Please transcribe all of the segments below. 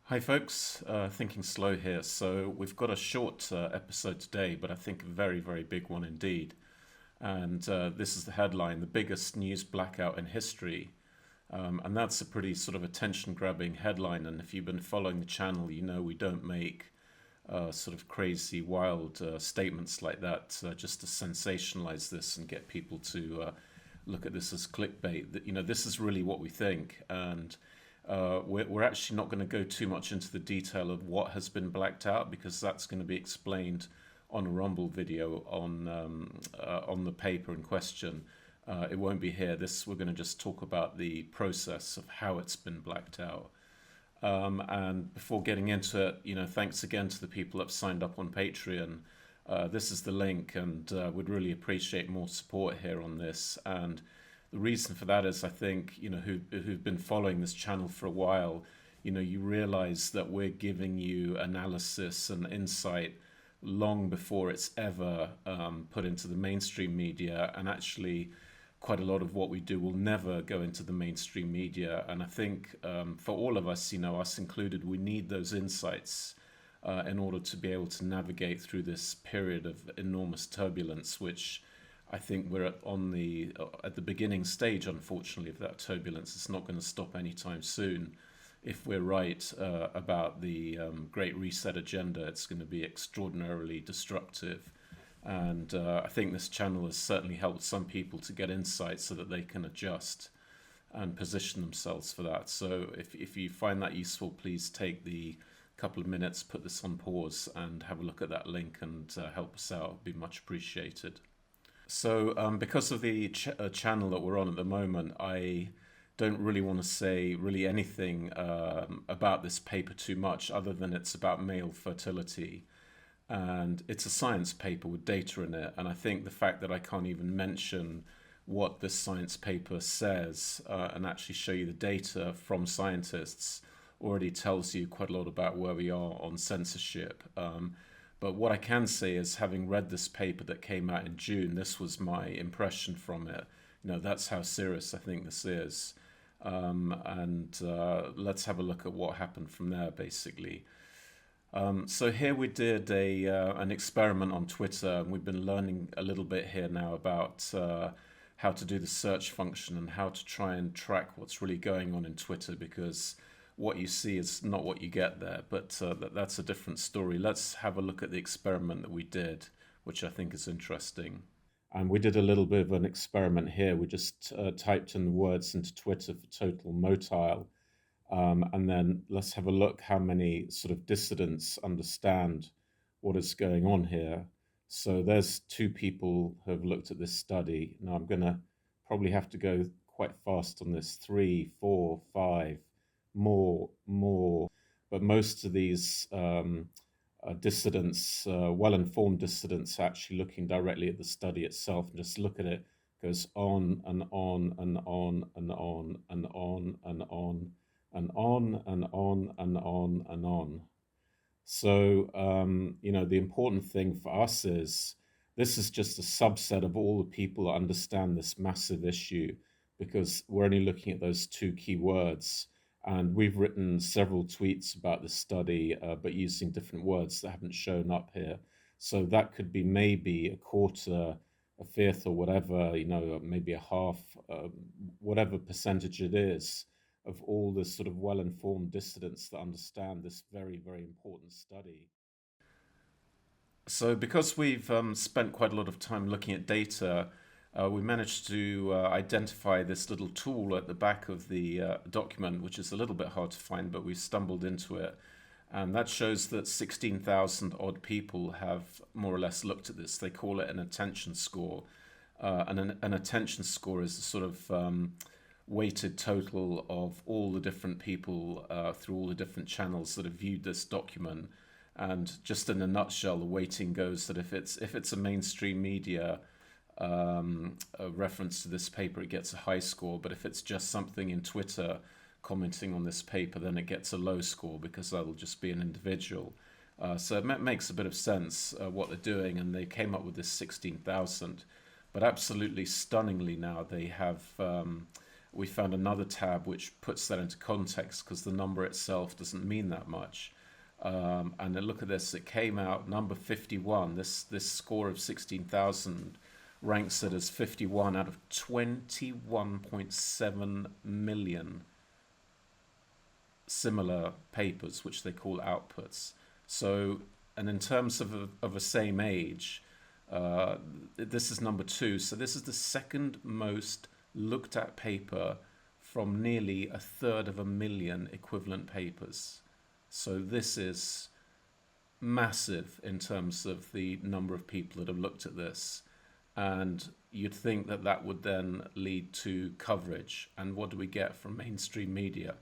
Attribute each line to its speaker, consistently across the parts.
Speaker 1: Hi, folks. Thinking Slow here. So, we've got a short episode today, but I think a very, very big one indeed. And this is the headline: the biggest news blackout in history. And that's a pretty sort of attention grabbing headline. And if you've been following the channel, you know we don't make sort of crazy, wild statements like that just to sensationalize this and get people to look at this as clickbait. That, this is really what we think. And we're actually not going to go too much into the detail of what has been blacked out because that's going to be explained on a Rumble video on the paper in question. It won't be here. We're going to just talk about the process of how it's been blacked out. And before getting into it, thanks again to the people that have signed up on Patreon. This is the link, and would really appreciate more support here on this. And the reason for that is, I think, who've been following this channel for a while, you realize that we're giving you analysis and insight long before it's ever put into the mainstream media. And actually, quite a lot of what we do will never go into the mainstream media. And I think for all of us, us included, we need those insights in order to be able to navigate through this period of enormous turbulence, which I think we're at the beginning stage, unfortunately, of that turbulence. It's not going to stop anytime soon. If we're right about the Great Reset agenda, it's going to be extraordinarily destructive. And I think this channel has certainly helped some people to get insight so that they can adjust and position themselves for that. So if you find that useful, please take the couple of minutes, put this on pause, and have a look at that link and help us out. It'd be much appreciated. So because of the channel that we're on at the moment, I don't really want to say really anything about this paper too much, other than it's about male fertility. And it's a science paper with data in it. And I think the fact that I can't even mention what this science paper says and actually show you the data from scientists already tells you quite a lot about where we are on censorship. But what I can say is, having read this paper that came out in June, this was my impression from it. That's how serious I think this is. And let's have a look at what happened from there, basically. So here we did an experiment on Twitter, and we've been learning a little bit here now about how to do the search function and how to try and track what's really going on in Twitter, because what you see is not what you get there, but that's a different story. Let's have a look at the experiment that we did, which I think is interesting. And we did a little bit of an experiment here. We just typed in the words into Twitter for total motile. And then let's have a look how many sort of dissidents understand what is going on here. So there's 2 people who have looked at this study. Now I'm going to probably have to go quite fast on this. 3, 4, 5, more. But most of these dissidents, well-informed dissidents, are actually looking directly at the study itself, and just look at it. It goes on and on and on and on and on and on and on and on and on and on. So, the important thing for us is this is just a subset of all the people that understand this massive issue, because we're only looking at those 2 key words. And we've written several tweets about this study, but using different words that haven't shown up here. So that could be maybe a quarter, a fifth, or whatever, maybe a half, whatever percentage it is, of all the sort of well-informed dissidents that understand this very, very important study. So because we've spent quite a lot of time looking at data, we managed to identify this little tool at the back of the document, which is a little bit hard to find, but we stumbled into it. And that shows that 16,000 odd people have more or less looked at this. They call it an attention score. And an attention score is a sort of weighted total of all the different people through all the different channels that have viewed this document. And just in a nutshell, the weighting goes that if it's a mainstream media a reference to this paper, it gets a high score. But if it's just something in Twitter commenting on this paper, then it gets a low score, because that'll just be an individual. So it makes a bit of sense what they're doing, and they came up with this 16,000. But absolutely stunningly now, they have we found another tab which puts that into context because the number itself doesn't mean that much. And then look at this, it came out number 51. This score of 16,000 ranks it as 51 out of 21.7 million similar papers, which they call outputs. So, and in terms of a same age, this is number 2. So this is the second most looked at paper from nearly 1/3 of a million equivalent papers. So this is massive in terms of the number of people that have looked at this. And you'd think that that would then lead to coverage. And what do we get from mainstream media?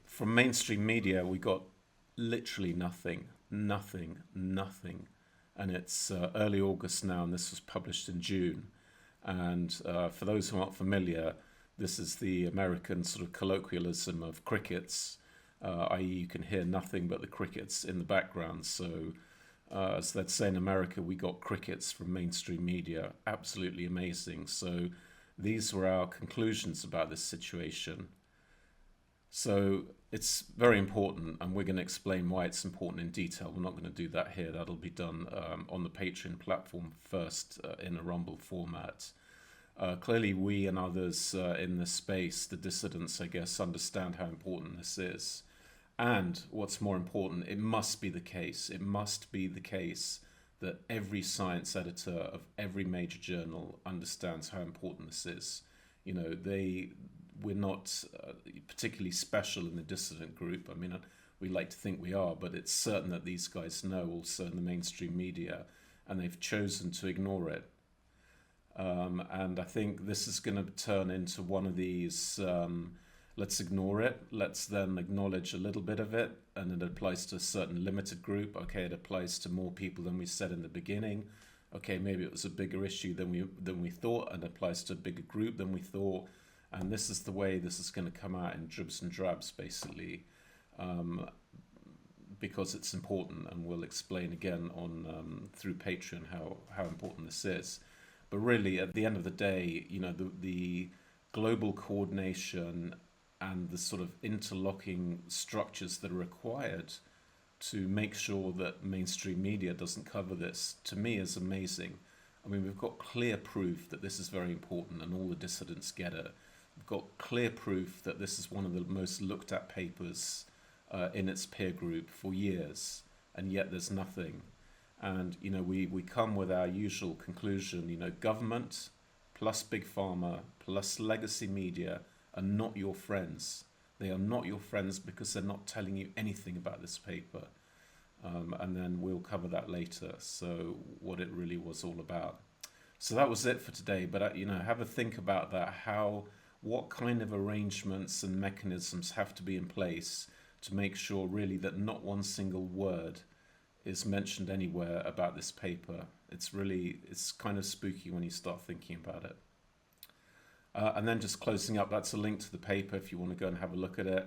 Speaker 1: From mainstream media, we got literally nothing. And it's early August now, and this was published in June. And for those who aren't familiar, this is the American sort of colloquialism of crickets, i.e. you can hear nothing but the crickets in the background. So as they'd say in America, we got crickets from mainstream media. Absolutely amazing. So these were our conclusions about this situation. So it's very important, and we're going to explain why it's important in detail. We're not going to do that here. That'll be done on the Patreon platform first in a Rumble format. Clearly, we and others in this space, the dissidents, I guess, understand how important this is. And what's more important, it must be the case. It must be the case that every science editor of every major journal understands how important this is. You know, we're not particularly special in the dissident group. I mean, we like to think we are, but it's certain that these guys know also in the mainstream media, and they've chosen to ignore it. And I think this is going to turn into one of these, let's ignore it, let's then acknowledge a little bit of it, and it applies to a certain limited group. Okay, it applies to more people than we said in the beginning. Okay, maybe it was a bigger issue than we thought, and applies to a bigger group than we thought. And this is the way this is going to come out in dribs and drabs, basically, because it's important, and we'll explain again on through Patreon how important this is. But really, at the end of the day, you know, the global coordination and the sort of interlocking structures that are required to make sure that mainstream media doesn't cover this, to me, is amazing. I mean, we've got clear proof that this is very important, and all the dissidents get it. We've got clear proof that this is one of the most looked at papers in its peer group for years, and yet there's nothing. And, you know, we come with our usual conclusion, you know, government plus big pharma plus legacy media are not your friends. They are not your friends because they're not telling you anything about this paper. And then we'll cover that later, so what it really was all about. So that was it for today, but, you know, have a think about that, what kind of arrangements and mechanisms have to be in place to make sure really that not one single word is mentioned anywhere about this paper. It's kind of spooky when you start thinking about it. And then just closing up, that's a link to the paper if you want to go and have a look at it.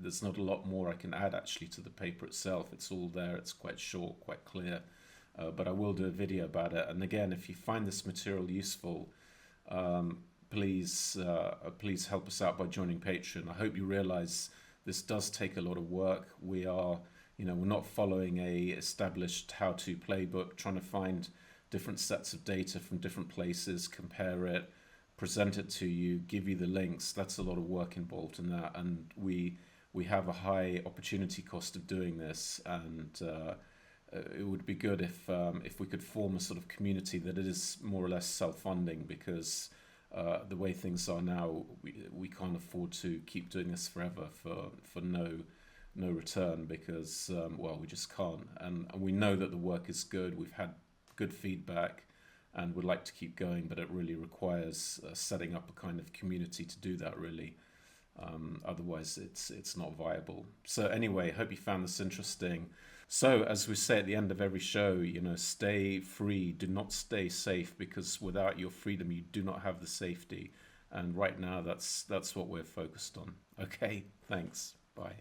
Speaker 1: There's not a lot more I can add actually to the paper itself. It's all there. It's quite short, quite clear. But I will do a video about it. And again, if you find this material useful, please help us out by joining Patreon. I hope you realize this does take a lot of work. We're not following a established how-to playbook, trying to find different sets of data from different places, compare it, present it to you, give you the links. That's a lot of work involved in that, and we have a high opportunity cost of doing this, and it would be good if we could form a sort of community that is more or less self-funding, because the way things are now, we can't afford to keep doing this forever for no return, because we just can't, and we know that the work is good. We've had good feedback and would like to keep going, but it really requires setting up a kind of community to do that, really. Otherwise it's not viable. So anyway, hope you found this interesting. So as we say at the end of every show, you know, stay free, do not stay safe, because without your freedom you do not have the safety, and right now that's what we're focused on. Okay, thanks, bye.